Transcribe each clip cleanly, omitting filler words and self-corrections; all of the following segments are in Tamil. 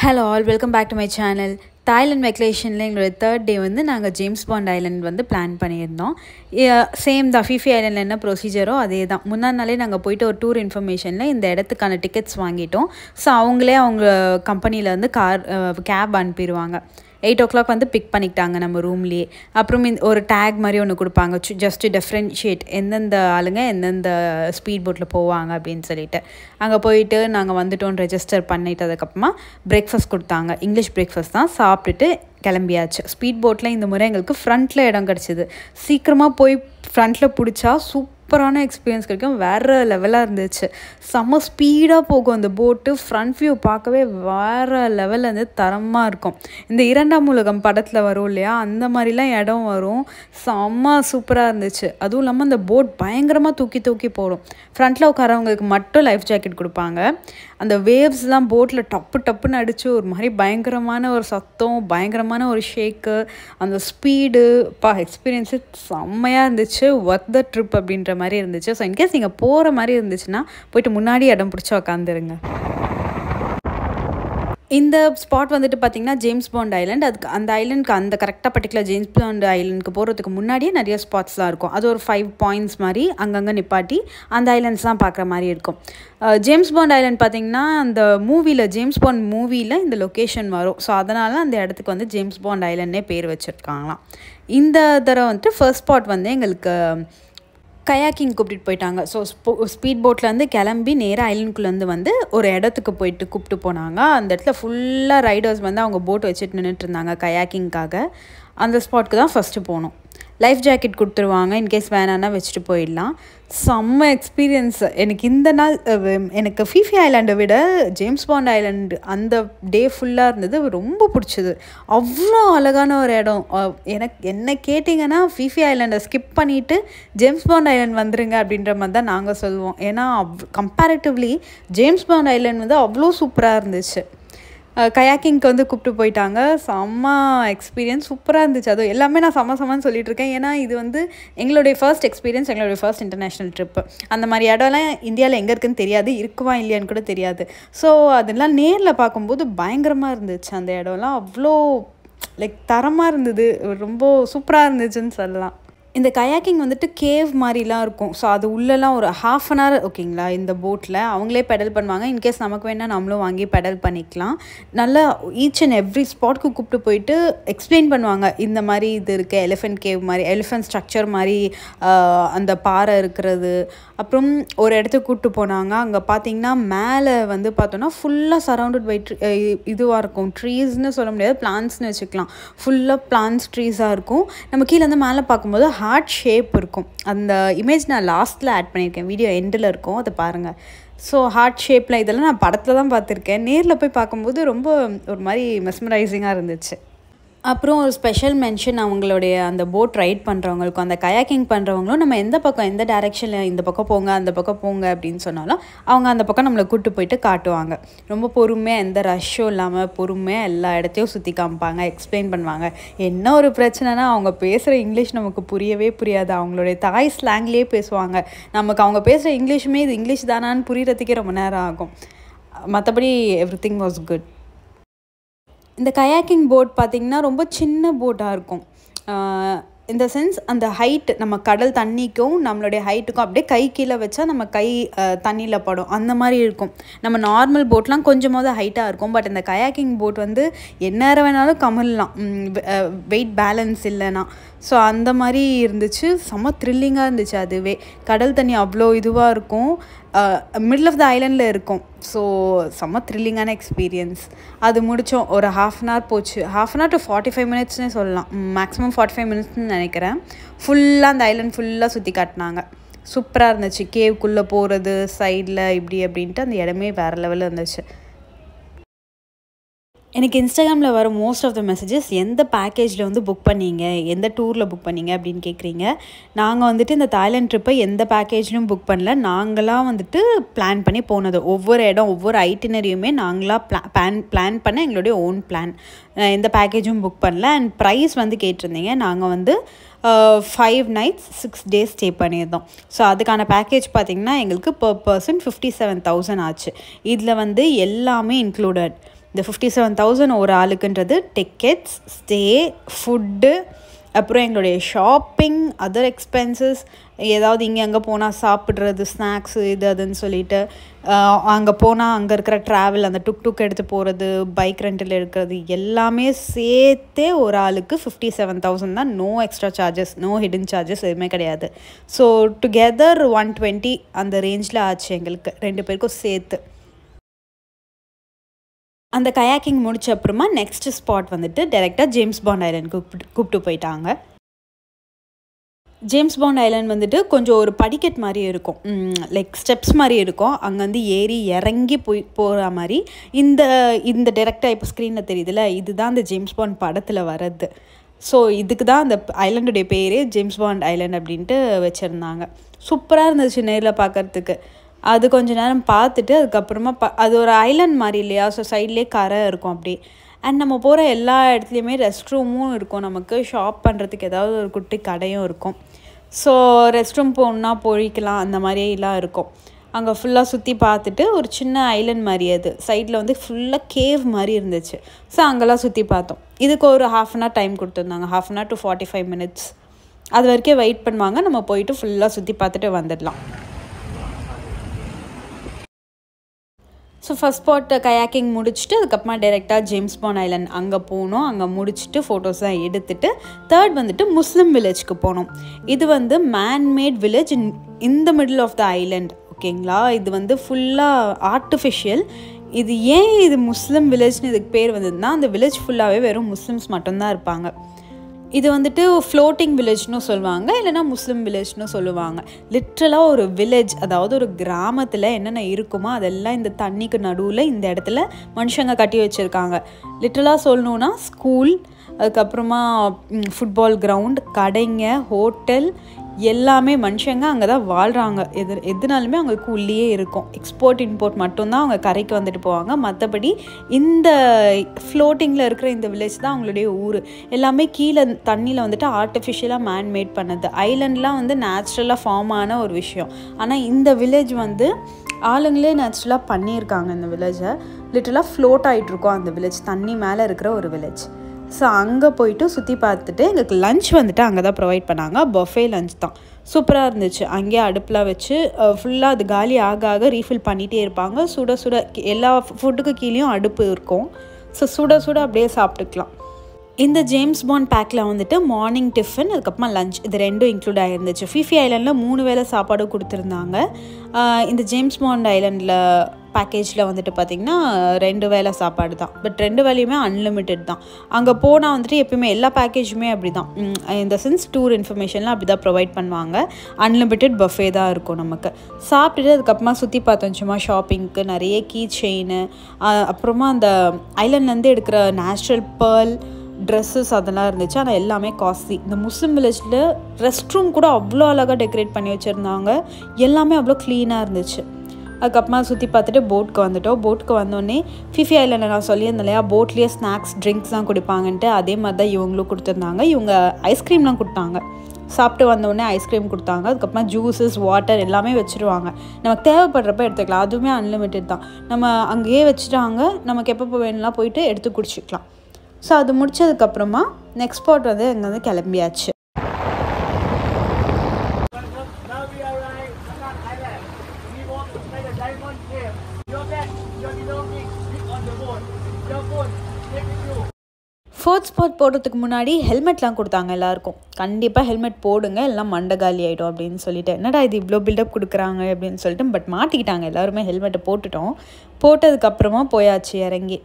Hello all, welcome back to my channel. Thailand வெக்கேஷனில் எங்களோட தேர்ட் டே வந்து நாங்கள் ஜேம்ஸ் பாண்ட் ஐலண்ட் வந்து பிளான் பண்ணியிருந்தோம். சேம் தான் ஃபிஃபி ஐலண்டில் என்ன ப்ரொசீஜரோ அதே தான். முன்னாடி நாளே நாங்கள் போயிட்டு ஒரு டூர் இன்ஃபர்மேஷனில் இந்த இடத்துக்கான டிக்கெட்ஸ் வாங்கிட்டோம். ஸோ அவங்களே அவங்க கம்பெனியில் வந்து கேப் அனுப்பிடுவாங்க. 8 o'clock வந்து பிக் பண்ணிக்கிட்டாங்க நம்ம ரூம்லேயே. அப்புறம் ஒரு டேக் மாதிரி ஒன்று கொடுப்பாங்க, ஜஸ்ட் டிஃப்ரென்ஷியேட் எந்தெந்த ஆளுங்க எந்தெந்த ஸ்பீட் போட்டில் போவாங்க அப்படின்னு சொல்லிட்டு. அங்கே போயிட்டு நாங்கள் வந்துட்டோம், ரெஜிஸ்டர் பண்ணிட்டதுக்கப்புறமா பிரேக்ஃபாஸ்ட் கொடுத்தாங்க. இங்கிலீஷ் பிரேக்ஃபாஸ்ட் தான் சாப்பிட்டுட்டு கிளம்பியாச்சு. ஸ்பீட் போட்டில் இந்த முறை எங்களுக்கு ஃப்ரண்ட்டில் இடம் கிடச்சிது. சீக்கிரமாக போய் ஃப்ரண்ட்டில் பிடிச்சா சூப்பரான எக்ஸ்பீரியன்ஸ் கிடைக்கும். வேறு லெவலாக இருந்துச்சு. செம்ம ஸ்பீடாக போகும் அந்த போட்டு. ஃப்ரண்ட் வியூ பார்க்கவே வேறு லெவலில் இருந்து தரமாக இருக்கும். இந்த 2ஆம் உலகம் படத்தில் வரும் இல்லையா, அந்த மாதிரிலாம் இடம் வரும். செம்ம சூப்பராக இருந்துச்சு. அதுவும் இல்லாமல் அந்த போட் பயங்கரமாக தூக்கி போடும். ஃப்ரண்ட்டில் உட்காரவங்களுக்கு மட்டும் லைஃப் ஜாக்கெட் கொடுப்பாங்க. அந்த வேவ்ஸ்லாம் போட்டில் டப்புன்னு அடித்து ஒரு மாதிரி பயங்கரமான ஒரு சத்தம், பயங்கரமான ஒரு ஷேக்கு, அந்த ஸ்பீடு எக்ஸ்பீரியன்ஸு செம்மையாக இருந்துச்சு. ஒர்க் த ட்ரிப் அப்படின்ற மாதிரி இருந்துச்சு. ஸோ இன்கேஸ் நீங்கள் போகிற மாதிரி இருந்துச்சுன்னா போயிட்டு முன்னாடி இடம் பிடிச்சி உக்காந்துருங்க. இந்த ஸ்பாட் வந்துட்டு பார்த்திங்கன்னா ஜேம்ஸ் பாண்ட் ஐலண்ட். அதுக்கு அந்த ஐலண்டுக்கு அந்த கரெக்டாக பர்டிகுலர் ஜேம்ஸ் பாண்ட் ஐலண்டுக்கு போகிறதுக்கு முன்னாடியே நிறைய ஸ்பாட்ஸ்லாம் இருக்கும். அது ஒரு 5 பாயிண்ட்ஸ் மாதிரி அங்கங்கே நிப்பாட்டி அந்த ஐலண்ட்ஸ்லாம் பார்க்குற மாதிரி இருக்கும். ஜேம்ஸ் பாண்ட் ஐலண்ட் பார்த்திங்கன்னா அந்த மூவியில் ஜேம்ஸ் பாண்ட் மூவியில் இந்த லொக்கேஷன் வரும். ஸோ அதனால் அந்த இடத்துக்கு வந்து ஜேம்ஸ் பாண்ட் ஐலண்ட்னே பேர் வச்சுருக்காங்களாம். இந்த தடவை வந்துட்டு ஃபர்ஸ்ட் ஸ்பாட் வந்து எங்களுக்கு கயாக்கிங் கூப்பிட்டு போயிட்டாங்க. ஸோ ஸ்பீட் போட்லேருந்து கிளம்பி நேராக ஐலண்டுக்குள்ளேருந்து வந்து ஒரு இடத்துக்கு போயிட்டு கூப்பிட்டு போனாங்க. அந்த இடத்துல ஃபுல்லாக ரைடர்ஸ் வந்து அவங்க போட் வச்சுட்டு நின்றுட்டு இருந்தாங்க கயாக்கிங்காக. அந்த ஸ்பாட்க்கு தான் ஃபஸ்ட்டு போனோம். லைஃப் ஜாக்கெட் கொடுத்துருவாங்க, இன்கேஸ் வேணான்னா வச்சுட்டு போயிடலாம். செம்ம எக்ஸ்பீரியன்ஸ். எனக்கு இந்த நாள் எனக்கு ஃபிஃபி ஐலாண்டை விட ஜேம்ஸ் பாண்ட் ஐலாண்டு அந்த டே ஃபுல்லாக இருந்தது ரொம்ப பிடிச்சது. அவ்வளோ அழகான ஒரு இடம். என்ன கேட்டிங்கன்னா ஃபிஃபி ஐலாண்டை ஸ்கிப் பண்ணிவிட்டு ஜேம்ஸ் பாண்ட் ஐலாண்ட் வந்துருங்க அப்படின்ற மாதிரி தான் நாங்கள் சொல்லுவோம். ஏன்னா கம்பேரிட்டிவ்லி ஜேம்ஸ் பாண்ட் ஐலாண்ட் வந்து அவ்வளோ சூப்பராக இருந்துச்சு. கயாக்கிங்க்கு வந்து கூப்பிட்டு போயிட்டாங்க. செம்ம எக்ஸ்பீரியன்ஸ், சூப்பராக இருந்துச்சு. அதுவும் எல்லாமே நான் செம்மன்னு சொல்லிட்டு இருக்கேன். ஏன்னா இது வந்து எங்களுடைய ஃபர்ஸ்ட் எக்ஸ்பீரியன்ஸ், எங்களுடைய ஃபர்ஸ்ட் இன்டர்நேஷ்னல் ட்ரிப்பு. அந்த மாதிரி இடம்லாம் இந்தியாவில் எங்கே இருக்குன்னு தெரியாது, இருக்குவா இல்லையான்னு கூட தெரியாது. ஸோ அதெல்லாம் நேரில் பார்க்கும்போது பயங்கரமாக இருந்துச்சு. அந்த இடம்லாம் அவ்வளோ தரமாக இருந்தது, ரொம்ப சூப்பராக இருந்துச்சுன்னு சொல்லலாம். இந்த கயாக்கிங் வந்துட்டு கேவ் மாதிரிலாம் இருக்கும். ஸோ அது உள்ளெல்லாம் ஒரு 1/2 an hour ஓகேங்களா இந்த போட்டில் அவங்களே பெடல் பண்ணுவாங்க. இன்கேஸ் நமக்கு வேணால் நம்மளும் வாங்கி பெடல் பண்ணிக்கலாம். நல்லா ஈச் அண்ட் எவ்ரி ஸ்பாட்க்கு கூப்பிட்டு போயிட்டு எக்ஸ்பிளைன் பண்ணுவாங்க. இந்த மாதிரி இது இருக்குது, எலிஃபென்ட் கேவ் மாதிரி, எலிஃபென்ட் ஸ்ட்ரக்சர் மாதிரி அந்த பாறை இருக்கிறது. அப்புறம் ஒரு இடத்துக்கு கூப்பிட்டு போனாங்க. அங்கே பார்த்தீங்கன்னா மேலே வந்து பார்த்தோன்னா ஃபுல்லாக சரௌண்டட் பை இதுவாக இருக்கும். ட்ரீஸ்னு சொல்ல முடியாது, பிளான்ட்ஸ்னு வச்சுக்கலாம். ஃபுல்லாக பிளான்ட்ஸ் ட்ரீஸாக இருக்கும். நம்ம கீழே வந்து மேலே பார்க்கும்போது ஹார்ட் ஷேப் இருக்கும். அந்த இமேஜ் நான் லாஸ்ட்டில் ஆட் பண்ணியிருக்கேன், வீடியோ எண்டில் இருக்கும், அதை பாருங்கள். ஸோ ஹார்ட் ஷேப்பில் இதெல்லாம் நான் படத்தில் தான் பார்த்துருக்கேன். நேரில் போய் பார்க்கும்போது ரொம்ப ஒரு மாதிரி மெஸ்மரைசிங்காக இருந்துச்சு. அப்புறம் ஒரு ஸ்பெஷல் மென்ஷன், அவங்களுடைய அந்த போட் ரைட் பண்ணுறவங்களுக்கும் அந்த கயாக்கிங் பண்ணுறவங்களும் நம்ம எந்த பக்கம் எந்த டைரெக்ஷனில் இந்த பக்கம் போங்க அந்த பக்கம் போங்க அப்படின்னு சொன்னாலும் அவங்க அந்த பக்கம் நம்மளை கூப்பிட்டு போயிட்டு காட்டுவாங்க. ரொம்ப பொறுமையாக, எந்த ரஷ்ஷும் இல்லாமல் பொறுமையாக எல்லா இடத்தையும் சுற்றி காமிப்பாங்க, எக்ஸ்பிளைன் பண்ணுவாங்க. என்ன ஒரு பிரச்சனைனா அவங்க பேசுகிற இங்கிலீஷ் நமக்கு புரியவே புரியாது. அவங்களுடைய தாய் ஸ்லாங்லேயே பேசுவாங்க. நமக்கு அவங்க பேசுகிற இங்கிலீஷுமே இது இங்கிலீஷ் தானான்னு புரியறதுக்கே ரொம்ப நேரம் ஆகும். மற்றபடி எவ்ரிதிங் வாஸ் குட். இந்த கயாக்கிங் போட் பார்த்திங்கன்னா ரொம்ப சின்ன போட்டாக இருக்கும். இந்த சென்ஸ் அந்த ஹைட் நம்ம கடல் தண்ணிக்கும் நம்மளுடைய ஹைட்டுக்கும் அப்படியே கை கீழே வச்சா நம்ம கை தண்ணியில் படும், அந்த மாதிரி இருக்கும். நம்ம நார்மல் போட்லாம் கொஞ்சமாவது ஹைட்டாக இருக்கும். பட் இந்த கயாக்கிங் போட் வந்து எந்நேரம் வேணாலும் கமல்லாம், வெயிட் பேலன்ஸ் இல்லைன்னா. ஸோ அந்த மாதிரி இருந்துச்சு. செம்ம த்ரில்லிங்காக இருந்துச்சு. அதுவே கடல் தண்ணி அவ்வளோ இதுவாக இருக்கும், மிடில் ஆஃப் த ஐலண்டில் இருக்கும். ஸோ செம்ம த்ரில்லிங்கான எக்ஸ்பீரியன்ஸ். அது முடித்தோம், ஒரு 1/2 an hour போச்சு. 1/2 an hour to 45 minutesனே சொல்லலாம், மேக்ஸிமம் 45 minutesன்னு நினைக்கிறேன். ஃபுல்லாக அந்த ஐலண்ட் ஃபுல்லாக சுற்றி காட்டினாங்க. சூப்பராக இருந்துச்சு. கேவுக்குள்ளே போகிறது சைடில் இப்படி அப்படின்ட்டு அந்த இடமே வேறு லெவலில் இருந்துச்சு. எனக்கு இன்ஸ்டாகிராமில் வர மோஸ்ட் ஆஃப் த மெசேஜஸ் எந்த பேக்கேஜில் வந்து புக் பண்ணிங்க, எந்த டூரில் புக் பண்ணிங்க அப்படின்னு கேட்குறீங்க. நாங்கள் வந்துட்டு இந்த தாய்லாந்து ட்ரிப்பை எந்த பேக்கேஜ்லையும் புக் பண்ணல. நாங்களாம் வந்துட்டு பிளான் பண்ணி போனது. ஒவ்வொரு இடம் ஒவ்வொரு ஐட்டினரியுமே நாங்களாக பிளான் பண்ண எங்களுடைய ஓன் பிளான். எந்த பேக்கேஜும் புக் பண்ணல. அண்ட் ப்ரைஸ் வந்து கேட்டிருந்தீங்க. நாங்கள் வந்து 5 nights 6 days ஸ்டே பண்ணியிருந்தோம். ஸோ அதுக்கான பேக்கேஜ் பார்த்திங்கன்னா எங்களுக்கு per person 57,000 ஆச்சு. இதில் வந்து எல்லாமே இன்க்ளூடட். இந்த 57,000 ஒரு ஆளுக்குன்றது டிக்கெட்ஸ், ஸ்டே, ஃபுட்டு, அப்புறம் எங்களுடைய ஷாப்பிங், அதர் எக்ஸ்பென்சஸ், ஏதாவது இங்கே அங்கே போனால் சாப்பிட்றது, ஸ்நாக்ஸு இது அதுன்னு சொல்லிட்டு அங்கே போனால் அங்கே இருக்கிற ட்ராவல், அந்த டுக் எடுத்து போகிறது, பைக் ரெண்டில் எடுக்கிறது எல்லாமே சேர்த்தே ஒரு ஆளுக்கு 57,000 தான். No extra charges, no hidden charges எதுவுமே கிடையாது. ஸோ டுகெதர் 120 அந்த ரேஞ்சில் ஆச்சு எங்களுக்கு 2 பேருக்கும் சேர்த்து. அந்த கயாக்கிங் முடிச்ச அப்புறமா நெக்ஸ்ட் ஸ்பாட் வந்துட்டு டைரெக்டாக ஜேம்ஸ் பாண்ட் ஐலண்ட் கூப்பிட்டு போயிட்டாங்க. ஜேம்ஸ் பாண்ட் ஐலண்ட் வந்துட்டு கொஞ்சம் ஒரு படிக்கட் மாதிரி இருக்கும், லைக் ஸ்டெப்ஸ் மாதிரி இருக்கும். அங்கே வந்து ஏறி இறங்கி போகிற மாதிரி இந்த டைரெக்டாக இப்போ ஸ்க்ரீனில் தெரியுதுல்ல, இதுதான் அந்த ஜேம்ஸ் பாண்ட் படத்தில் வர்றது. ஸோ இதுக்கு தான் அந்த ஐலண்டுடைய பேரே ஜேம்ஸ் பாண்ட் ஐலண்ட் அப்படின்ட்டு வச்சுருந்தாங்க. சூப்பராக இருந்துச்சு நேரில் பார்க்குறதுக்கு. அது கொஞ்ச நேரம் பார்த்துட்டு அதுக்கப்புறமா அது ஒரு ஐலண்ட் மாதிரி இல்லையா, ஸோ சைட்லேயே கரை இருக்கும் அப்படி. அண்ட் நம்ம போகிற எல்லா இடத்துலையுமே ரெஸ்ட் ரூமும் இருக்கும், நமக்கு ஷாப் பண்ணுறதுக்கு ஏதாவது ஒரு குட்டி கடையும் இருக்கும். ஸோ ரெஸ்ட் ரூம் போகணுன்னா போய்க்கலாம், அந்த மாதிரிலாம் இருக்கும். அங்கே ஃபுல்லாக சுற்றி பார்த்துட்டு ஒரு சின்ன ஐலண்ட் மாதிரி, அது சைடில் வந்து ஃபுல்லாக கேவ் மாதிரி இருந்துச்சு. ஸோ அங்கெல்லாம் சுற்றி பார்த்தோம். இதுக்கு ஒரு 1/2 hour டைம் கொடுத்துருந்தாங்க, 1/2 hour to 45 minutes. அது வரைக்கும் வெயிட் பண்ணுவாங்க, நம்ம போயிட்டு ஃபுல்லாக சுற்றி பார்த்துட்டு வந்துடலாம். ஸோ ஃபஸ்ட் ஸ்பாட் கயாக்கிங் முடிச்சுட்டு அதுக்கப்புறமா டைரெக்டாக ஜேம்ஸ் பாண்ட் ஐலண்ட் அங்கே போனோம். அங்கே முடிச்சுட்டு ஃபோட்டோஸ்லாம் எடுத்துகிட்டு தேர்ட் வந்துட்டு முஸ்லீம் வில்லேஜ்க்கு போனோம். இது வந்து manmade village in the middle of the island, ஓகேங்களா. இது வந்து ஃபுல்லாக ஆர்டிஃபிஷியல். இது ஏன் இது முஸ்லீம் வில்லேஜ்னு இதுக்கு பேர் வந்ததுன்னா, அந்த வில்லேஜ் ஃபுல்லாகவே வெறும் முஸ்லிம்ஸ் மட்டும்தான் இருப்பாங்க. இது வந்துட்டு ஃப்ளோட்டிங் வில்லேஜ்னு சொல்லுவாங்க, இல்லைனா முஸ்லீம் வில்லேஜ்னு சொல்லுவாங்க. லிட்ரலாக ஒரு வில்லேஜ், அதாவது ஒரு கிராமத்தில் என்னென்ன இருக்குமோ அதெல்லாம் இந்த தண்ணிக்கு நடுவில் இந்த இடத்துல மனுஷங்க கட்டி வச்சுருக்காங்க. லிட்ரலாக சொல்லணுன்னா ஸ்கூல், அதுக்கப்புறமா ஃபுட்பால் கிரவுண்ட், கடைங்க, ஹோட்டல் எல்லாமே மனுஷங்க அங்கே தான் வாழ்கிறாங்க. எதுனாலுமே அவங்களுக்கு உள்ளேயே இருக்கும். எக்ஸ்போர்ட் இம்போர்ட் மட்டும்தான் அவங்க கரைக்கு வந்துட்டு போவாங்க. மற்றபடி இந்த ஃப்ளோட்டிங்கில் இருக்கிற இந்த வில்லேஜ் தான் அவங்களுடைய ஊர். எல்லாமே கீழே தண்ணியில் வந்துட்டு ஆர்டிஃபிஷியலாக மேன்மேட் பண்ணது. ஐலண்ட்லாம் வந்து நேச்சுரலாக ஃபார்ம் ஆன ஒரு விஷயம். ஆனால் இந்த வில்லேஜ் வந்து ஆளுங்களே நேச்சுரலாக பண்ணியிருக்காங்க. இந்த வில்லேஜை லிட்டரலாக ஃப்ளோட் ஆகிட்ருக்கோம். அந்த வில்லேஜ் தண்ணி மேலே இருக்கிற ஒரு வில்லேஜ். ஸோ அங்கே போயிட்டு சுற்றி பார்த்துட்டு எங்களுக்கு லன்ச் வந்துட்டு அங்கே தான் ப்ரொவைட் பண்ணாங்க. பஃபே லன்ச் தான், சூப்பராக இருந்துச்சு. அங்கேயே அடுப்பில் வச்சு ஃபுல்லாக அது காலி ஆக ரீஃபில் பண்ணிகிட்டே இருப்பாங்க. சுட சுட எல்லா ஃபுட்டுக்கு கீழேயும் அடுப்பு இருக்கும். ஸோ சுட சுட அப்படியே சாப்பிட்டுக்கலாம். இந்த ஜேம்ஸ் பாண்ட் பேக்கில் வந்துட்டு மார்னிங் டிஃபன், அதுக்கப்புறமா லஞ்ச், இது ரெண்டும் இன்க்ளூட் ஆகிருந்துச்சு. ஃபிஃபி ஐலண்டில் 3 வேளை சாப்பாடு கொடுத்துருந்தாங்க. இந்த ஜேம்ஸ் பாண்ட் ஐலண்டில் பேக்கேஜில் வந்துட்டு பார்த்திங்கன்னா 2 வேளை சாப்பாடு தான். பட் 2 வேளையுமே அன்லிமிட்டெட் தான். அங்கே போனால் வந்துட்டு எப்பயுமே எல்லா பேக்கேஜுமே அப்படி தான், இந்த சென்ஸ் டூர் இன்ஃபர்மேஷன்லாம் அப்படி தான் ப்ரொவைட் பண்ணுவாங்க. அன்லிமிட்டெட் பஃபே தான் இருக்கும். நமக்கு சாப்பிட்டுட்டு அதுக்கப்புறமா சுற்றி பார்த்தோம். சும்மா ஷாப்பிங்க்கு நிறைய கீ செயின், அப்புறமா அந்த ஐலண்ட்லேருந்து எடுக்கிற நேச்சுரல் பேர்ல் ட்ரெஸ்ஸஸ் அதெல்லாம் இருந்துச்சு. ஆனால் எல்லாமே காஸ்ட்லி. இந்த முஸ்லீம் வில்லேஜில் ரெஸ்ட் ரூம் கூட அவ்வளோ அழகாக டெக்கரேட் பண்ணி வச்சுருந்தாங்க. எல்லாமே அவ்வளோ க்ளீனாக இருந்துச்சு. அதுக்கப்புறமா சுற்றி பார்த்துட்டு போட்டுக்கு வந்துட்டோம். போட்டுக்கு வந்தோடனே ஃபிஃபி ஐலண்டில் நான் சொல்லியிருந்தேன் இல்லையா, போட்லேயே ஸ்நாக்ஸ் ட்ரிங்க்ஸ்லாம் குடிப்பாங்கன்ட்டு, அதே மாதிரி தான் இவங்களும் கொடுத்துருந்தாங்க. இவங்க ஐஸ்கிரீம்லாம் கொடுத்தாங்க. சாப்பிட்டு வந்தோடனே ஐஸ்கிரீம் கொடுத்தாங்க. அதுக்கப்புறமா ஜூஸஸ், வாட்டர் எல்லாமே வச்சுருவாங்க. நமக்கு தேவைப்படுறப்ப எடுத்துக்கலாம். அதுவுமே அன்லிமிட்டெட் தான். நம்ம அங்கேயே வச்சுட்டாங்க. நமக்கு எப்போ வேணும்லாம் போயிட்டு எடுத்து குடிச்சிக்கலாம். ஸோ அது முடித்ததுக்கப்புறமா நெக்ஸ்ட் ஸ்பாட் வந்து எங்கே வந்து கிளம்பியாச்சு. ஃபோர்த் ஸ்பாட் போடுறதுக்கு முன்னாடி ஹெல்மெட்லாம் கொடுத்தாங்க எல்லாருக்கும். கண்டிப்பாக ஹெல்மெட் போடுங்க, எல்லாம் மண்டை காலி ஆகிடும் அப்படின்னு சொல்லிட்டு. என்னடா இது இவ்வளோ பில்டப் கொடுக்குறாங்க அப்படின்னு சொல்லிட்டு, பட் மாட்டிக்கிட்டாங்க. எல்லாருமே ஹெல்மெட்டை போட்டுட்டோம். போட்டதுக்கப்புறமா போயாச்சு இறங்கி.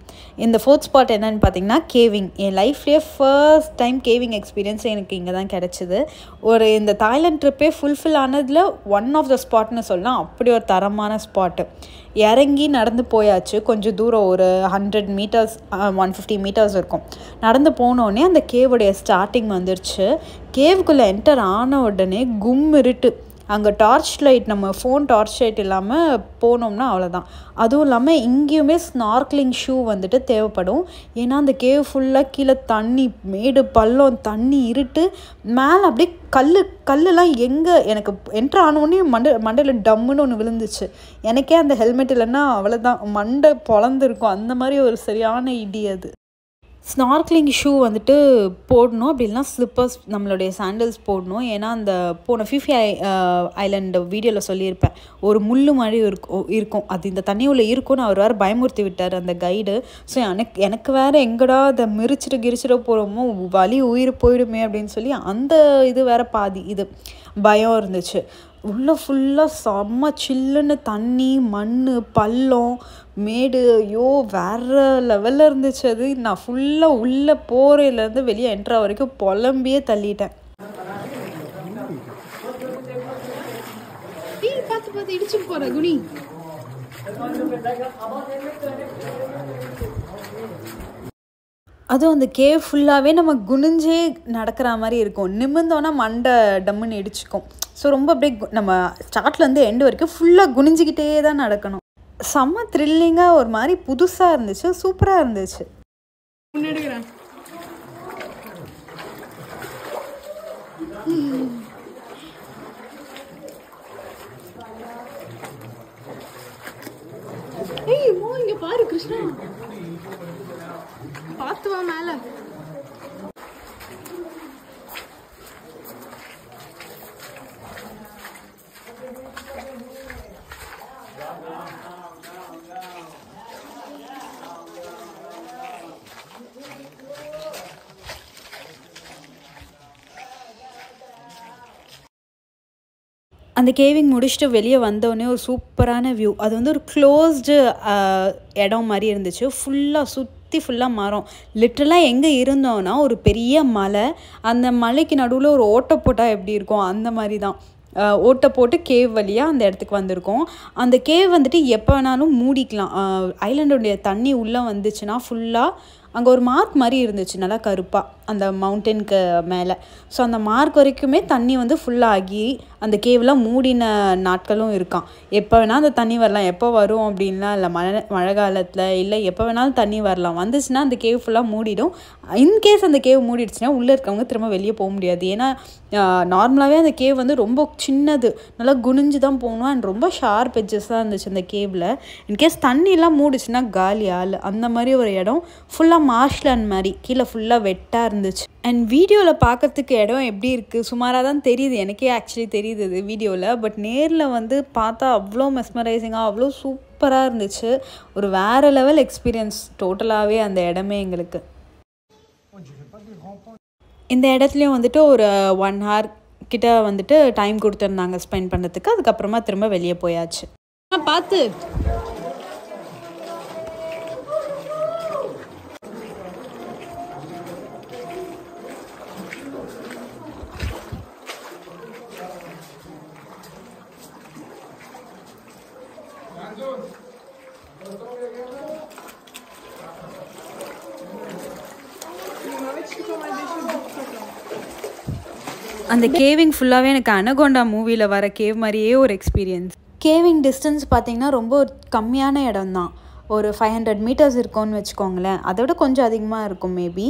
இந்த ஃபோர்த் ஸ்பாட் என்னன்னு பார்த்தீங்கன்னா கேவிங். என் லைஃப்லேயே ஃபர்ஸ்ட் டைம் கேவிங் எக்ஸ்பீரியன்ஸ் எனக்கு இங்கே தான் கிடச்சிது. இந்த தாய்லாண்ட் ட்ரிப்பே ஃபுல்ஃபில் ஆனதில் ஒன் ஆஃப் த ஸ்பாட்னு சொல்லலாம். அப்படி ஒரு தரமான ஸ்பாட்டு. இறங்கி நடந்து போயாச்சு. கொஞ்சம் தூரம், ஒரு 100 meters 150 meters இருக்கும். நடந்து போனோடனே அந்த கேவுடைய ஸ்டார்டிங் வந்துருச்சு. கேவுக்குள்ளே என்டர் ஆன உடனே கும் இருட்டு. அங்கே டார்ச் லைட் நம்ம ஃபோன் டார்ச் லைட் இல்லாமல் போனோம்னா அவ்வளோதான். அதுவும் இல்லாமல் இங்கேயுமே ஸ்னார்க்லிங் ஷூ வந்துட்டு தேவைப்படும். ஏன்னா அந்த கேவ் ஃபுல்லாக கீழே தண்ணி, மேடு பள்ளம், தண்ணி, இருட்டு, மேலே அப்படியே கல்லுலாம் எனக்கு என்ட்ரு ஆனோடனே மண்டையில் டம்முன்னு ஒன்று விழுந்துச்சு. எனக்கே அந்த ஹெல்மெட் இல்லைன்னா அவ்வளோதான், மண்டை பொழந்துருக்கும். அந்த மாதிரி ஒரு சரியான இடி அது. ஸ்னார்க்லிங் ஷூ வந்துட்டு போடணும், அப்படி இல்லைனா ஸ்லிப்பர்ஸ், நம்மளுடைய சாண்டல்ஸ் போடணும். ஏன்னா அந்த போன ஃபிஃபி ஐலண்ட் வீடியோவில் சொல்லியிருப்பேன், ஒரு முள் மாதிரி இருக்கும் அது இந்த தண்ணி உள்ள இருக்கும்னு அவர் வேறு பயமுறுத்தி விட்டார் அந்த கைடு. ஸோ எனக்கு வேறு எங்கடா அதை மிரிச்சிட்டு போகிறோமோ, வலி உயிர் போயிடுமே அப்படின்னு சொல்லி அந்த இது வேறு பாதி இது பயம் இருந்துச்சு. உள்ளே ஃபுல்லாக செம்ம சில்லுன்னு தண்ணி, மண், பள்ளம், மேடு, ஐயோ வேறு லெவலில் இருந்துச்சு அது. நான் ஃபுல்லாக உள்ளே போகிறதுலேருந்து வெளியே என்ட்ரா வரைக்கும் புலம்பியே தள்ளிட்டேன். பார்த்து இடிச்சு போகிற குனி. அதுவும் அந்த கேவ் ஃபுல்லாகவே நம்ம குனிஞ்சே நடக்கிற மாதிரி இருக்கும். நிமிர்ந்தோன்னா மண்டை டம்முன்னு இடிச்சுக்கும். ஸோ ரொம்ப அப்படியே நம்ம ஸ்டார்ட்லேருந்து எண்டு வரைக்கும் ஃபுல்லாக குனிஞ்சிக்கிட்டே தான் நடக்கணும். செம்ம த்ரில்லிங்காக ஒரு மாதிரி புதுசாக இருந்துச்சு, சூப்பராக இருந்துச்சு. இங்க பாரு கிருஷ்ணா, பார்த்து வா மேல. அந்த கேவிங் முடிச்சுட்டு வெளியே வந்தோடனே ஒரு சூப்பரான வியூ. அது வந்து ஒரு க்ளோஸ்டு இடம் மாதிரி இருந்துச்சு. சுற்றி ஃபுல்லாக மரம். லிட்டரலாக எங்கே இருந்தோன்னா ஒரு பெரிய மலை, அந்த மலைக்கு நடுவில் ஒரு ஓட்டை போட்டால் எப்படி இருக்கும் அந்த மாதிரி தான். ஓட்டை போட்டு கேவ் வழியாக அந்த இடத்துக்கு வந்திருக்கோம். அந்த கேவ் வந்துட்டு எப்போ வேணாலும் மூடிக்கலாம். ஐலாண்டுடைய தண்ணி உள்ளே வந்துச்சுன்னா ஃபுல்லாக அங்கே ஒரு மார்க் மாதிரி இருந்துச்சு, நல்லா கருப்பாக அந்த மவுண்டனுக்கு மேலே. ஸோ அந்த மார்க் வரைக்குமே தண்ணி வந்து ஃபுல்லாகி அந்த கேவ்லாம் மூடின நாட்களும் இருக்கான். எப்போ வேணால் அந்த தண்ணி வரலாம், எப்போ வரும் அப்படின்லாம் இல்லை. மழை காலத்தில் இல்லை, எப்போ வேணாலும் தண்ணி வரலாம். வந்துச்சுன்னா அந்த கேவ் ஃபுல்லாக மூடிடும். இன்கேஸ் அந்த கேவ் மூடிடுச்சுன்னா உள்ளே இருக்கவங்க திரும்ப வெளியே போக முடியாது. ஏன்னா நார்மலாகவே அந்த கேவ் வந்து ரொம்ப சின்னது, நல்லா குனிஞ்சு தான் போகணும். அண்ட் ரொம்ப ஷார்ப் எட்ஜஸ் தான் இருந்துச்சு அந்த கேவில். இன்கேஸ் தண்ணியெல்லாம் மூடிச்சுன்னா காலி ஆள். அந்த மாதிரி ஒரு இடம் ஃபுல்லாக மார்ஷ்லேண்ட் மாதிரி, கீழே ஃபுல்லாக வெட்டாக இருந்துச்சு. அண்ட் வீடியோவில் பார்க்கறதுக்கு இடம் எப்படி இருக்குது, சுமாராக தான் தெரியுது. எனக்கே ஆக்சுவலி தெரியுது இது வீடியோவில். பட் நேரில் வந்து பார்த்தா அவ்வளோ மெஸ்மரைசிங்காக, அவ்வளோ சூப்பராக இருந்துச்சு. ஒரு வேறு லெவல் எக்ஸ்பீரியன்ஸ் டோட்டலாகவே அந்த இடமே எங்களுக்கு. இந்த இடத்துலையும் வந்துட்டு ஒரு 1 hour கிட்ட வந்துட்டு டைம் கொடுத்துருந்தாங்க ஸ்பெண்ட் பண்ணுறதுக்கு. அதுக்கப்புறமா திரும்ப வெளியே போயாச்சு. பார்த்து அந்த கேவிங் ஃபுல்லாகவே எனக்கு அனகோண்டா மூவியில் வர கேவ் மாதிரியே ஒரு எக்ஸ்பீரியன்ஸ். கேவிங் டிஸ்டன்ஸ் பார்த்திங்கன்னா ரொம்ப கம்மியான இடம் தான். ஒரு 500 meters இருக்கும்னு வச்சுக்கோங்களேன். அதை விட கொஞ்சம் அதிகமாக இருக்கும் மேபி.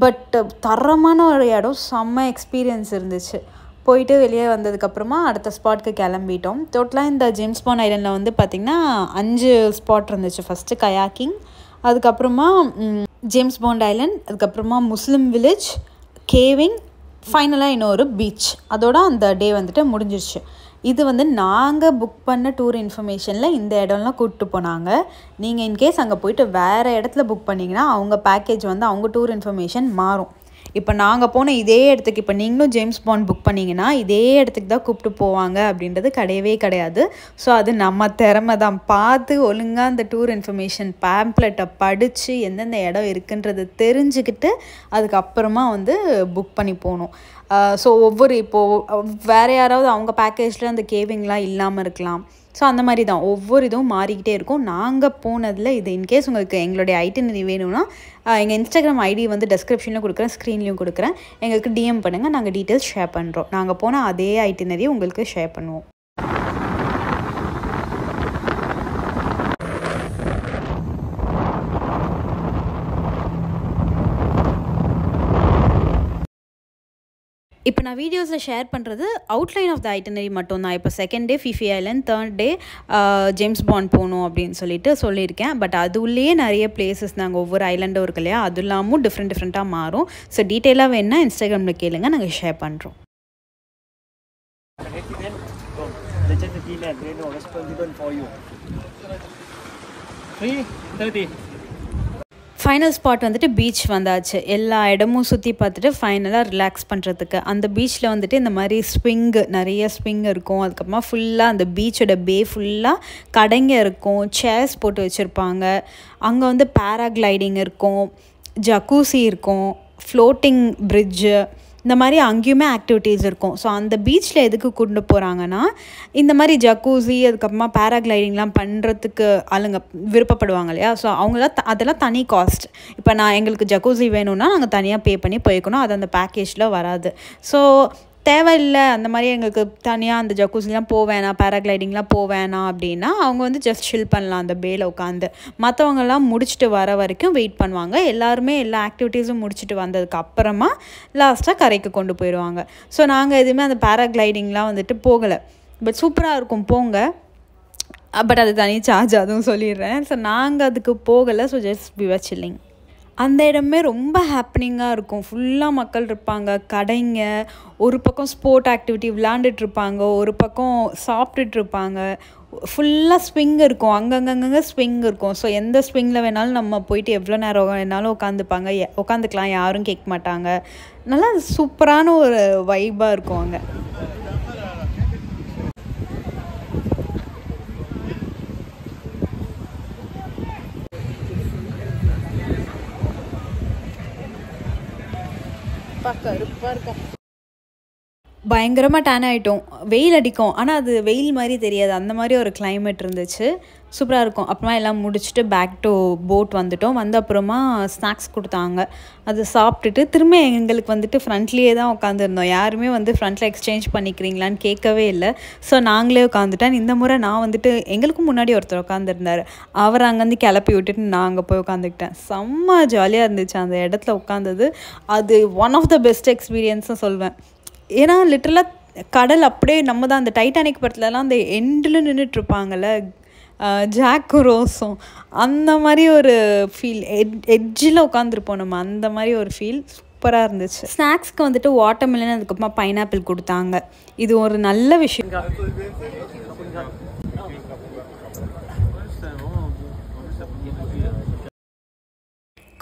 பட் தரமான ஒரு இடம், செம்ம எக்ஸ்பீரியன்ஸ் இருந்துச்சு. போயிட்டு வெளியே வந்ததுக்கப்புறமா அடுத்த ஸ்பாட்க்கு கிளம்பிட்டோம். டோட்டலாக இந்த ஜேம்ஸ் பாண்ட் ஐலண்டில் வந்து பார்த்திங்கன்னா 5 ஸ்பாட் இருந்துச்சு. ஃபஸ்ட்டு கயாக்கிங், அதுக்கப்புறமா ஜேம்ஸ் பாண்ட் ஐலண்ட், அதுக்கப்புறமா முஸ்லீம் வில்லேஜ், கேவிங், ஃபைனலாக இன்னொரு பீச். அதோட அந்த டே வந்துட்டு முடிஞ்சிருச்சு. இது வந்து நாங்கள் புக் பண்ண டூர் இன்ஃபர்மேஷனில் இந்த இடம்லாம் கூப்பிட்டு போனாங்க. நீங்கள் இன்கேஸ் அங்கே போயிட்டு வேறு இடத்துல புக் பண்ணிங்கன்னா அவங்க பேக்கேஜ் வந்து அவங்க டூர் இன்ஃபர்மேஷன் மாறும். இப்போ நாங்கள் போன இதே இடத்துக்கு, இப்போ நீங்களும் ஜேம்ஸ் பாண்ட் புக் பண்ணிங்கன்னா இதே இடத்துக்கு தான் கூப்பிட்டு போவாங்க அப்படின்றது கிடையவே கிடையாது. ஸோ அது நம்ம திறமை தான். பார்த்து ஒழுங்காக அந்த டூர் இன்ஃபர்மேஷன் பேம்ப்ளெட்டை படித்து எந்தெந்த இடம் இருக்குன்றது தெரிஞ்சுக்கிட்டு அதுக்கப்புறமா வந்து புக் பண்ணி போகணும். ஸோ இப்போது வேறு யாராவது அவங்க பேக்கேஜில் அந்த கேவிங்லாம் இல்லாமல் இருக்கலாம். ஸோ அந்த மாதிரி தான் ஒவ்வொரு இதுவும் மாறிக்கிட்டே இருக்கும். நாங்கள் போனதில் இது இன்கேஸ் உங்களுக்கு எங்களுடைய ஐட்டினரி வேணும்னா எங்கள் இன்ஸ்டாகிராம் ஐடி வந்து டெஸ்கிரிப்ஷனில் கொடுக்குறேன், ஸ்க்ரீன்லேயும் கொடுக்குறேன். எங்களுக்கு டிஎம் பண்ணுங்கள், நாங்கள் டீட்டெயில்ஸ் ஷேர் பண்ணுறோம். நாங்கள் போனால் அதே ஐட்டினரி உங்களுக்கு ஷேர் பண்ணுவோம். இப்போ நான் வீடியோஸில் ஷேர் பண்ணுறது அவுட்லைன் ஆஃப் த ஐட்டனரி மட்டும்தான். இப்போ second day Phi Phi island, third day James Bond போகணும் அப்படின்னு சொல்லியிருக்கேன். பட் அது உள்ளேயே நிறைய பிளேசஸ் நாங்கள் ஒவ்வொரு ஐலண்டும் இருக்கு இல்லையா, அது இல்லாமல் டிஃப்ரெண்ட்டாக மாறும். ஸோ டீட்டெயிலாக வேணுன்னா இன்ஸ்டாகிராமில் கேளுங்க, நாங்கள் ஷேர் பண்ணுறோம். ஃபைனல் ஸ்பாட் வந்துட்டு பீச் வந்தாச்சு. எல்லா இடமும் சுற்றி பார்த்துட்டு ஃபைனலாக ரிலாக்ஸ் பண்ணுறதுக்கு அந்த பீச்சில் வந்துட்டு இந்த மாதிரி நிறைய ஸ்விங் இருக்கும். அதுக்கப்புறமா ஃபுல்லாக அந்த பீச்சோட பே ஃபுல்லாக கடைங்க இருக்கும், சேர்ஸ் போட்டு வச்சுருப்பாங்க. அங்கே வந்து பேராகிளைடிங் இருக்கும், ஜக்கூசி இருக்கும், ஃப்ளோட்டிங் பிரிட்ஜு, இந்த மாதிரி அங்கேயுமே ஆக்டிவிட்டீஸ் இருக்கும். ஸோ அந்த பீச்சில் எதுக்கு கொண்டு போகிறாங்கன்னா, இந்த மாதிரி ஜக்கூசி அதுக்கப்புறமா பேராகிளைடிங்லாம் பண்ணுறதுக்கு ஆளுங்க விருப்பப்படுவாங்க இல்லையா. ஸோ அதெல்லாம் தனி காஸ்ட். இப்போ எங்களுக்கு ஜக்கூசி வேணும்னா நாங்கள் தனியாக பே பண்ணி போய்க்கணும், அது அந்த பேக்கேஜில் வராது. ஸோ தேவையில்லை அந்த மாதிரி எங்களுக்கு தனியாக அந்த ஜக்கூசிலாம் போவேணாம், பேராகிளைடிங்லாம் போவேணாம் அப்படின்னா அவங்க வந்து ஜஸ்ட் ஷில் பண்ணலாம் அந்த பேல உட்காந்து. மற்றவங்கெல்லாம் முடிச்சுட்டு வர வரைக்கும் வெயிட் பண்ணுவாங்க. எல்லாருமே எல்லா ஆக்டிவிட்டீஸும் முடிச்சுட்டு வந்ததுக்கு அப்புறமா லாஸ்ட்டாக கரைக்கு கொண்டு போயிடுவாங்க. ஸோ நாங்கள் எதுவுமே அந்த பேராகிளைடிங்லாம் வந்துட்டு போகலை. பட் சூப்பராக இருக்கும், போங்க. பட் அது தனி சார்ஜ், அதுவும் சொல்லிடுறேன். ஸோ நாங்கள் அதுக்கு போகலை. So just we were chilling. அந்த இடமே ரொம்ப ஹாப்பனிங்காக இருக்கும். ஃபுல்லாக மக்கள் இருப்பாங்க, கடைங்க, ஒரு பக்கம் ஸ்போர்ட் ஆக்டிவிட்டி விளாண்டுட்ருப்பாங்க, ஒரு பக்கம் சாப்பிட்டுட்ருப்பாங்க. ஃபுல்லாக ஸ்விங் இருக்கும், அங்கங்கங்கே ஸ்விங் இருக்கும். ஸோ எந்த ஸ்விங்கில் வேணாலும் நம்ம போயிட்டு எவ்வளோ நேரம் வேணாலும் உட்காந்துக்கலாம், யாரும் கேட்க மாட்டாங்க. நல்லா சூப்பரான ஒரு வைபாக இருக்கும் அங்கே. பயங்கரமாக டேன் ஆகிட்டோம். வெயில் அடிக்கும், ஆனால் அது வெயில் மாதிரி தெரியாது, அந்த மாதிரி ஒரு கிளைமேட் இருந்துச்சு. சூப்பராக இருக்கும். அப்புறமா எல்லாம் முடிச்சுட்டு பேக் டு போட் வந்துட்டோம். வந்த அப்புறமா ஸ்நாக்ஸ் கொடுத்தாங்க, அது சாப்பிட்டுட்டு திரும்ப எங்களுக்கு வந்துட்டு ஃப்ரண்ட்லேயே தான் உட்காந்துருந்தோம். யாருமே வந்து ஃப்ரண்ட்டில் எக்ஸ்சேஞ்ச் பண்ணிக்கிறீங்களான்னு கேட்கவே இல்லை. ஸோ நாங்களே உட்காந்துட்டேன். இந்த முறை நான் வந்துட்டு எங்களுக்கும் முன்னாடி ஒருத்தர் உட்காந்துருந்தார், அவர் அங்கேருந்து கிளப்பி விட்டுட்டு நான் அங்கே போய் உட்காந்துக்கிட்டேன். செம்ம ஜாலியாக இருந்துச்சு அந்த இடத்துல உட்காந்தது. அது ஒன் ஆஃப் த பெஸ்ட் எக்ஸ்பீரியன்ஸ்னு சொல்வேன். ஏன்னா லிட்டரலாக கடல் அப்படியே நம்ம தான் அந்த டைட்டானிக் படத்துலலாம் அந்த எண்டில் நின்றுட்டுருப்பாங்கள்ல ஜாக் ரோஸும், அந்த மாதிரி ஒரு ஃபீல். எட்ஜில் உட்காந்துருப்போம் நம்ம, அந்த மாதிரி ஒரு ஃபீல் சூப்பராக இருந்துச்சு. ஸ்நாக்ஸ்க்கு வந்துட்டு வாட்டர்மெலன் அதுக்கப்புறமா பைனாப்பிள் கொடுத்தாங்க. இது ஒரு நல்ல விஷயம்.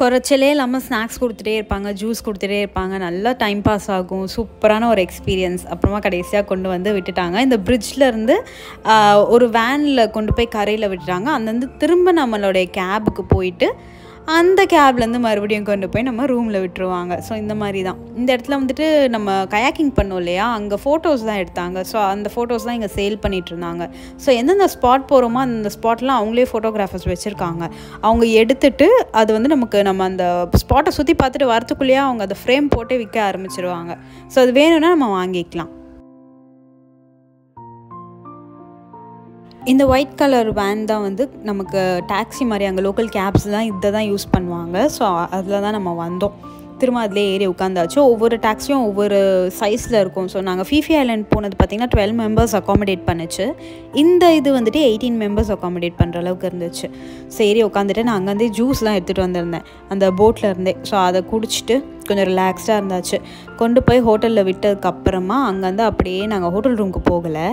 குறைச்சலே இல்லாமல் ஸ்நாக்ஸ் கொடுத்துட்டே இருப்பாங்க, ஜூஸ் கொடுத்துட்டே இருப்பாங்க, நல்லா டைம் பாஸ் ஆகும். சூப்பரான ஒரு எக்ஸ்பீரியன்ஸ். அப்புறமா கடைசியாக கொண்டு வந்து விட்டுட்டாங்க. இந்த பிரிட்ஜிலேருந்து ஒரு வேனில் கொண்டு போய் கரையில் விட்டுட்டாங்க. அந்தந்து திரும்ப நம்மளுடைய கேபுக்கு போயிட்டு அந்த கேப்லேருந்து மறுபடியும் கொண்டு போய் நம்ம ரூமில் விட்டுருவாங்க. ஸோ இந்த மாதிரி தான் இந்த இடத்துல வந்துட்டு நம்ம கயாக்கிங் பண்ணோம் இல்லையா, அங்கே ஃபோட்டோஸ் தான் எடுத்தாங்க. ஸோ அந்த ஃபோட்டோஸ் தான் இங்கே சேல் பண்ணிகிட்டு இருந்தாங்க. ஸோ எந்தெந்த ஸ்பாட் போகிறோமோ அந்த ஸ்பாட்லாம் அவங்களே ஃபோட்டோகிராஃபர்ஸ் வச்சுருக்காங்க. அவங்க எடுத்துகிட்டு அது வந்து நம்ம அந்த ஸ்பாட்டை சுற்றி பார்த்துட்டு வரத்துக்குள்ளேயே அவங்க அதை ஃப்ரேம் போட்டே விற்க ஆரம்பிச்சிருவாங்க. ஸோ அது வேணும்னா நம்ம வாங்கிக்கலாம். இந்த ஒயிட் கலர் வேன் தான் வந்து நமக்கு டாக்ஸி மாதிரி, அங்கே லோக்கல் கேப்ஸ் தான் இதை தான் யூஸ் பண்ணுவாங்க. ஸோ அதில் தான் நம்ம வந்தோம். திரும்ப அதிலே ஏறி உட்காந்தாச்சு. ஒவ்வொரு டாக்ஸியும் ஒவ்வொரு சைஸில் இருக்கும். ஸோ நாங்கள் ஃபிஃபி ஐலண்ட் போனது பார்த்திங்கன்னா 12 மெம்பர்ஸ் அக்காமடேட் பண்ணிச்சு. இந்த இது வந்துட்டு 18 மெம்பர்ஸ் அக்காமடேட் பண்ணுற அளவுக்கு இருந்துச்சு. சரி உட்காந்துட்டு நான் அங்கேருந்தே ஜூஸ்லாம் எடுத்துகிட்டு வந்திருந்தேன் அந்த போட்டில் இருந்தே. ஸோ அதை குடிச்சிட்டு கொஞ்சம் ரிலாக்ஸ்டாக இருந்தாச்சு. கொண்டு போய் ஹோட்டலில் விட்டதுக்கப்புறமா அங்கேருந்து அப்படியே நாங்கள் ஹோட்டல் ரூமுக்கு போகலை.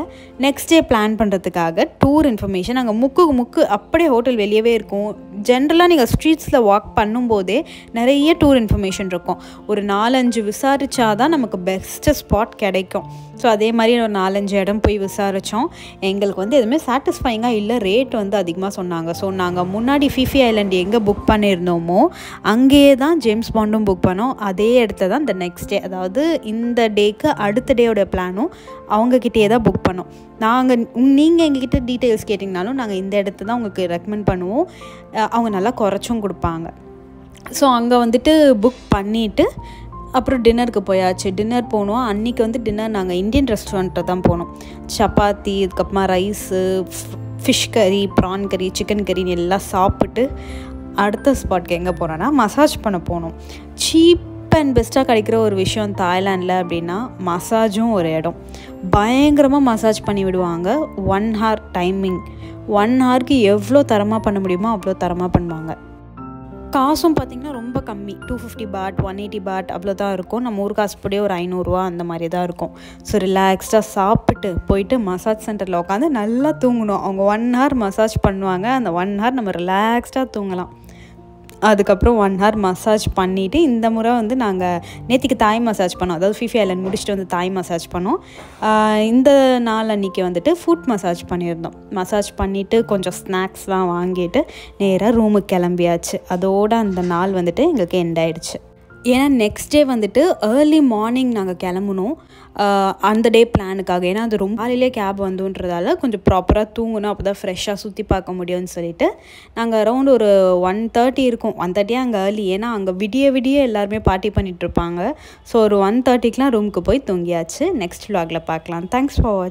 நெக்ஸ்ட் டே பிளான் பண்ணுறதுக்காக டூர் இன்ஃபர்மேஷன் நாங்கள் முக்கு அப்படியே ஹோட்டல் வெளியவே இருக்கும். ஜென்ரலாக நீங்கள் ஸ்ட்ரீட்ஸில் வாக் பண்ணும்போதே நிறைய டூர் இன்ஃபர்மேஷன் இருக்கும். ஒரு 4-5 விசாரிச்சாதான் நமக்கு பெஸ்ட்டு ஸ்பாட் கிடைக்கும். ஸோ அதே மாதிரி ஒரு 4-5 இடம் போய் விசாரித்தோம். எங்களுக்கு வந்து எதுவுமே சாட்டிஸ்ஃபைங்காக இல்லை. ரேட் வந்து அதிகமாக சொன்னாங்க. ஸோ நாங்கள் முன்னாடி ஃபிஃபி ஐலண்ட் எங்கே புக் பண்ணியிருந்தோமோ அங்கேயே தான் ஜேம்ஸ் பாண்டும் புக் பண்ணோம். அதே இடத்துல தான் இந்த நெக்ஸ்ட் டே, அதாவது இந்த டேக்கு அடுத்த டேயோட பிளானும் அவங்கக்கிட்டே தான் புக் பண்ணோம். நீங்கள் எங்ககிட்ட டீட்டெயில்ஸ் கேட்டிங்கனாலும் நாங்கள் இந்த இடத்த தான் உங்களுக்கு ரெக்கமெண்ட் பண்ணுவோம். அவங்க நல்லா குறைச்சும் கொடுப்பாங்க. ஸோ அங்கே வந்துட்டு புக் பண்ணிவிட்டு அப்புறம் டின்னருக்கு போயாச்சு. டின்னர் போனோம். அன்றைக்கி வந்து டின்னர் நாங்கள் இந்தியன் ரெஸ்டாரண்ட்டில் தான் போனோம். சப்பாத்தி, அதுக்கப்புறமா ரைஸு, ஃபிஷ் கறி, ப்ரான் கறி, சிக்கன் கறின்னு எல்லாம் சாப்பிட்டு அடுத்த ஸ்பாட்க்கு எங்கே போனோன்னா மசாஜ் பண்ண போனோம். சீப் அண்ட் பெஸ்ட்டாக கிடைக்கிற ஒரு விஷயம் தாய்லாண்டில் அப்படின்னா மசாஜும் ஒரு இடம். பயங்கரமாக மசாஜ் பண்ணி விடுவாங்க. 1 hour டைமிங். 1 hourக்கு எவ்வளோ தரமாக பண்ண முடியுமோ அவ்வளோ தரமாக பண்ணுவாங்க. காசும் பார்த்திங்கன்னா ரொம்ப கம்மி. 250 baht, 180 baht அவ்வளோதான் இருக்கும். நம்ம ஊர் காசுப்படியே ஒரு 500 ரூபா அந்த மாதிரி தான் இருக்கும். ஸோ ரிலாக்ஸ்டாக சாப்பிட்டு போயிட்டு மசாஜ் சென்டரில் உட்காந்து நல்லா தூங்கணும். அவங்க 1 hour மசாஜ் பண்ணுவாங்க. அந்த 1 hour நம்ம ரிலாக்ஸ்டாக தூங்கலாம். அதுக்கப்புறம் 1 hour மசாஜ் பண்ணிவிட்டு இந்த முறை வந்து நாங்கள் நேற்றுக்கு தாய் மசாஜ் பண்ணோம். அதாவது ஃபிஃபி ஐலண்ட் முடிச்சுட்டு வந்து தாய் மசாஜ் பண்ணோம். இந்த நாள் அன்றைக்கி வந்துட்டு ஃபுட் மசாஜ் பண்ணியிருந்தோம். மசாஜ் பண்ணிவிட்டு கொஞ்சம் ஸ்நாக்ஸ்லாம் வாங்கிட்டு நேராக ரூமுக்கு கிளம்பியாச்சு. அதோடு அந்த நாள் வந்துட்டு எங்களுக்கு எண்ட் ஆகிடுச்சு. ஏன்னா நெக்ஸ்ட் டே வந்துட்டு ஏர்லி மார்னிங் நாங்கள் கிளம்பணும் அந்த டே பிளானுக்காக. ஏன்னா அது ரொம்ப காலையிலே கேப் வந்துன்றதால கொஞ்சம் ப்ராப்பராக தூங்கணும், அப்போ தான் ஃப்ரெஷ்ஷாக சுற்றி பார்க்க முடியும்னு சொல்லிட்டு நாங்கள் அரௌண்ட் ஒரு 1:30 இருக்கும். 1:30 அங்கே ஏர்லி. ஏன்னா அங்கே விடிய எல்லாருமே பார்ட்டி பண்ணிகிட்ருப்பாங்க. ஸோ ஒரு 1:30க்குலாம் ரூமுக்கு போய் தூங்கியாச்சு. நெக்ஸ்ட் vlogல பார்க்கலாம். தேங்க்ஸ் ஃபார் வாட்சிங்.